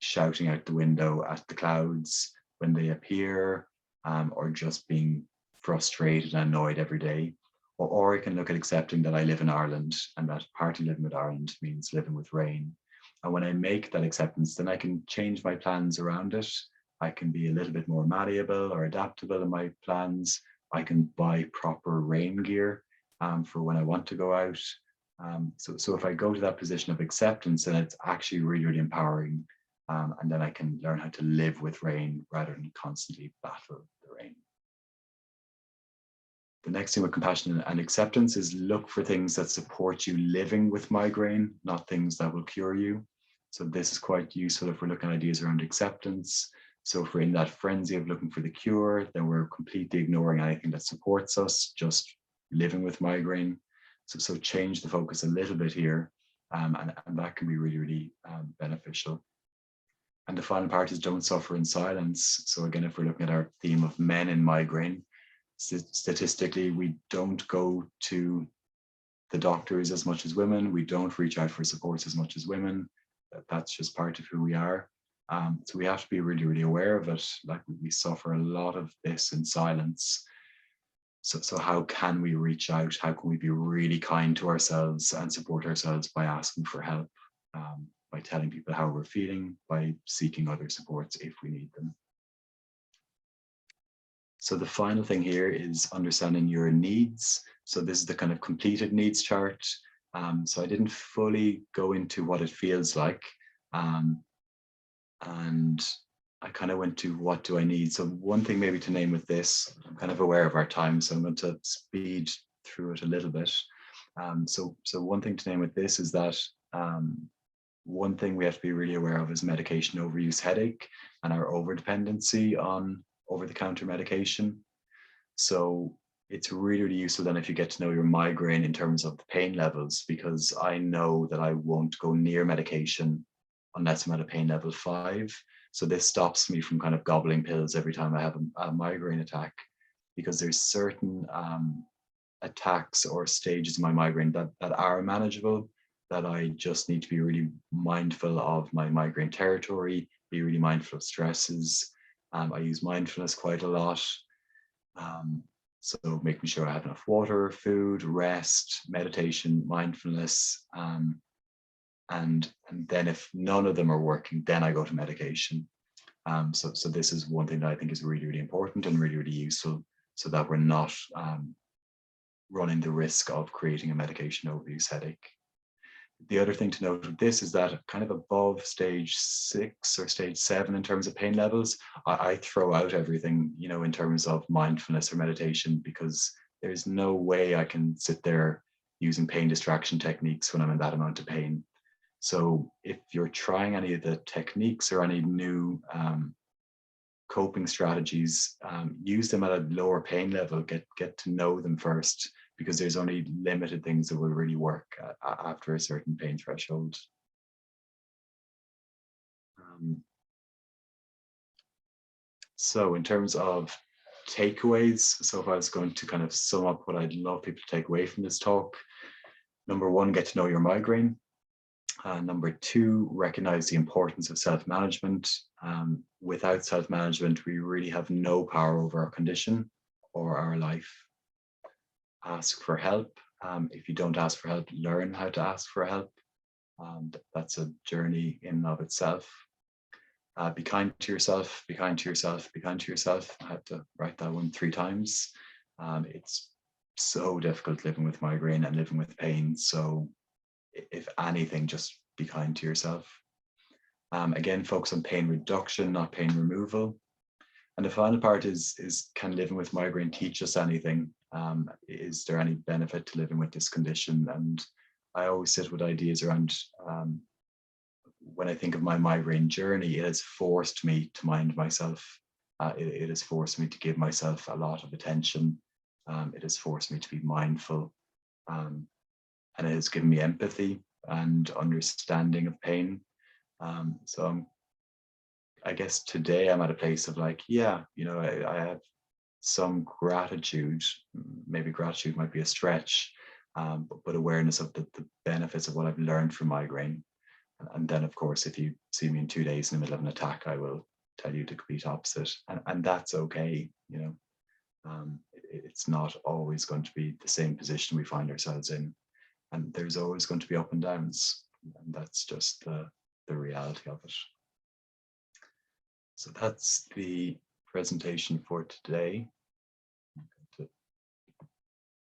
Speaker 1: shouting out the window at the clouds when they appear, or just being frustrated and annoyed every day. Or I can look at accepting that I live in Ireland, and that partly living with Ireland means living with rain. And when I make that acceptance, then I can change my plans around it. I can be a little bit more malleable or adaptable in my plans. I can buy proper rain gear for when I want to go out. So if I go to that position of acceptance, then it's actually really, really empowering. And then I can learn how to live with rain rather than constantly battle the rain. The next thing with compassion and acceptance is look for things that support you living with migraine, not things that will cure you. So this is quite useful if we're looking at ideas around acceptance. So if we're in that frenzy of looking for the cure, then we're completely ignoring anything that supports us, just living with migraine. So change the focus a little bit here, and that can be really, really beneficial. And the final part is don't suffer in silence. So again, if we're looking at our theme of men in migraine, statistically, we don't go to the doctors as much as women. We don't reach out for supports as much as women. That's just part of who we are. So we have to be really, really aware of it. Like we suffer a lot of this in silence. So how can we reach out? How can we be really kind to ourselves and support ourselves by asking for help, by telling people how we're feeling, by seeking other supports if we need them. So the final thing here is understanding your needs. So this is the kind of completed needs chart. So I didn't fully go into what it feels like. And I kind of went to what do I need? So one thing maybe to name with this, I'm kind of aware of our time, so I'm going to speed through it a little bit. So one thing to name with this is that one thing we have to be really aware of is medication overuse headache and our overdependency on over-the-counter medication. So it's really, really useful then if you get to know your migraine in terms of the pain levels, because I know that I won't go near medication unless I'm at a pain level 5. So this stops me from kind of gobbling pills every time I have a migraine attack, because there's certain attacks or stages of my migraine that are manageable, that I just need to be really mindful of my migraine territory, be really mindful of stresses. I use mindfulness quite a lot. So making sure I have enough water, food, rest, meditation, mindfulness. And then if none of them are working, then I go to medication. So this is one thing that I think is really, really important and really, really useful, so that we're not running the risk of creating a medication overuse headache. The other thing to note with this is that kind of above stage 6 or stage 7 in terms of pain levels, I throw out everything, in terms of mindfulness or meditation, because there's no way I can sit there using pain distraction techniques when I'm in that amount of pain. So if you're trying any of the techniques or any new coping strategies, use them at a lower pain level, get to know them first, because there's only limited things that will really work after a certain pain threshold. So in terms of takeaways, so if I was going to kind of sum up what I'd love people to take away from this talk, number 1, get to know your migraine. Number 2, recognize the importance of self-management. Without self-management, we really have no power over our condition or our life. Ask for help. If you don't ask for help, learn how to ask for help. That's a journey in and of itself. Be kind to yourself, be kind to yourself, be kind to yourself. I had to write that one 3 times. It's so difficult living with migraine and living with pain. So if anything, just be kind to yourself. Again, focus on pain reduction, not pain removal. And the final part is can living with migraine teach us anything? Is there any benefit to living with this condition? And I always sit with ideas around, when I think of my migraine journey, it has forced me to mind myself. It has forced me to give myself a lot of attention. It has forced me to be mindful. And it has given me empathy and understanding of pain. So I guess today I'm at a place of like, I have some gratitude. Maybe gratitude might be a stretch, but awareness of the benefits of what I've learned from migraine. And then, of course, if you see me in 2 days in the middle of an attack, I will tell you the complete opposite. And that's okay. It's not always going to be the same position we find ourselves in. And there's always going to be up and downs. And that's just the reality of it. So that's the presentation for today.